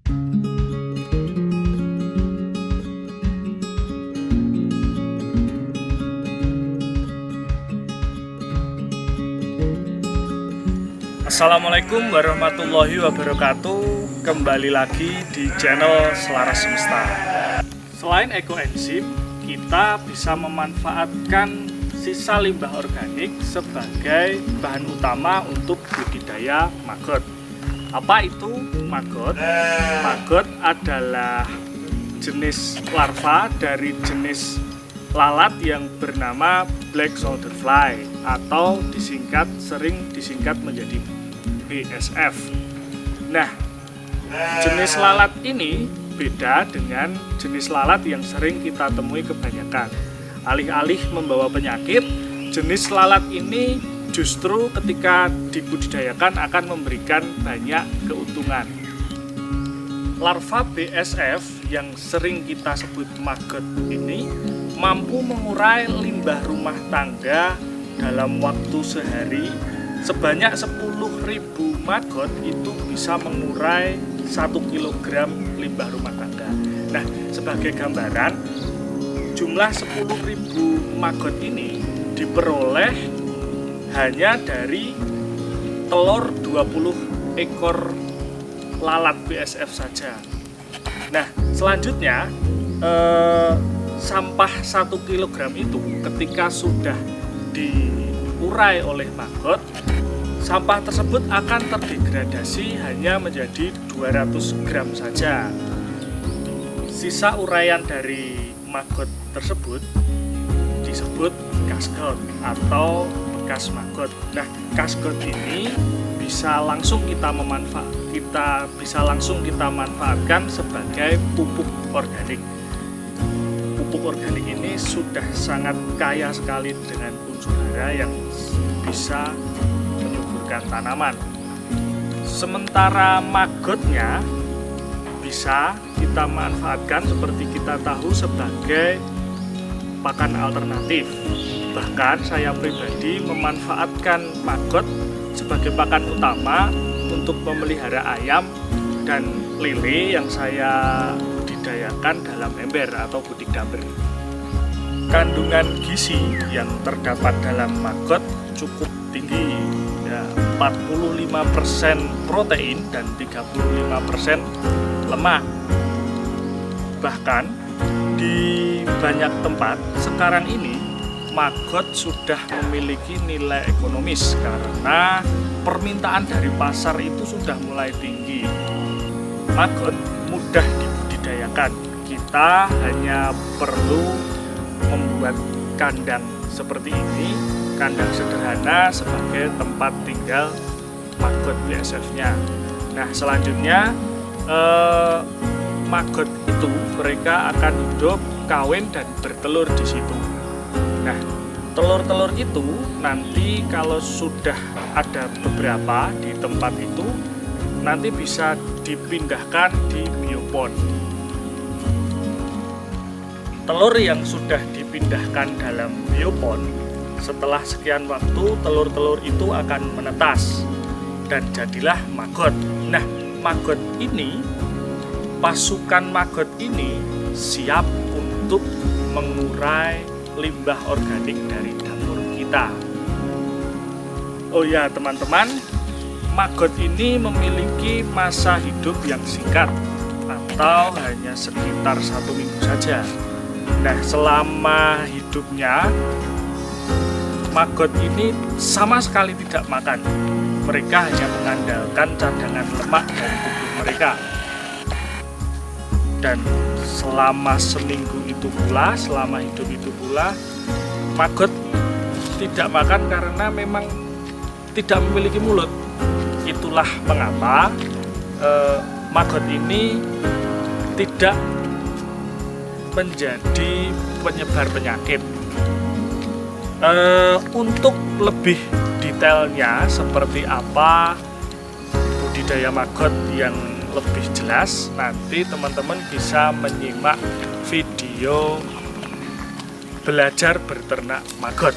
Assalamualaikum warahmatullahi wabarakatuh. Kembali lagi di channel Selaras Semesta. Selain ekoenzim, kita bisa memanfaatkan sisa limbah organik sebagai bahan utama untuk budidaya maggot. Apa itu maggot? Maggot adalah jenis larva dari jenis lalat yang bernama black soldier fly atau sering disingkat menjadi BSF. Nah, jenis lalat ini beda dengan jenis lalat yang sering kita temui kebanyakan. Alih-alih membawa penyakit, jenis lalat ini justru ketika dibudidayakan akan memberikan banyak keuntungan. Larva BSF yang sering kita sebut maggot ini mampu mengurai limbah rumah tangga dalam waktu sehari. Sebanyak 10.000 maggot itu bisa mengurai 1 kg limbah rumah tangga. Nah, sebagai gambaran, jumlah 10.000 maggot ini diperoleh hanya dari telur 20 ekor lalat BSF saja. Nah, selanjutnya sampah 1 kg itu ketika sudah diurai oleh maggot, sampah tersebut akan terdegradasi hanya menjadi 200 gram saja. Sisa uraian dari maggot tersebut disebut kasgot atau bekas maggot. Nah, kasgot ini bisa langsung kita manfaatkan sebagai pupuk organik. Pupuk organik ini sudah sangat kaya sekali dengan unsur hara yang bisa menyuburkan tanaman. Sementara maggotnya bisa kita manfaatkan seperti kita tahu sebagai pakan alternatif. Bahkan saya pribadi memanfaatkan maggot sebagai pakan utama untuk memelihara ayam dan lele yang saya budidayakan dalam ember atau butik damber. Kandungan gizi yang terdapat dalam maggot cukup tinggi, ya, 45% protein dan 35% lemak. Bahkan di banyak tempat sekarang ini maggot sudah memiliki nilai ekonomis karena permintaan dari pasar itu sudah mulai tinggi. Maggot mudah dibudidayakan. Kita hanya perlu membuat kandang seperti ini, kandang sederhana sebagai tempat tinggal maggot BSF-nya. Nah, selanjutnya maggot itu mereka akan hidup, kawin dan bertelur di situ. Nah, telur-telur itu nanti kalau sudah ada beberapa di tempat itu, nanti bisa dipindahkan di biopon. Telur yang sudah dipindahkan dalam biopon, setelah sekian waktu telur-telur itu akan menetas dan jadilah maggot. Nah, pasukan maggot ini siap untuk mengurai limbah organik dari dapur kita. Oh ya teman-teman, maggot ini memiliki masa hidup yang singkat atau hanya sekitar 1 minggu saja. Nah, selama hidupnya maggot ini sama sekali tidak makan. Mereka hanya mengandalkan cadangan lemak dari tubuh mereka. Dan selama seminggu itu pula, selama hidup itu pula, maggot tidak makan karena memang tidak memiliki mulut. Itulah mengapa maggot ini tidak menjadi penyebar penyakit. Untuk lebih detailnya seperti apa budidaya maggot yang lebih jelas, nanti teman-teman bisa menyimak video belajar berternak maggot.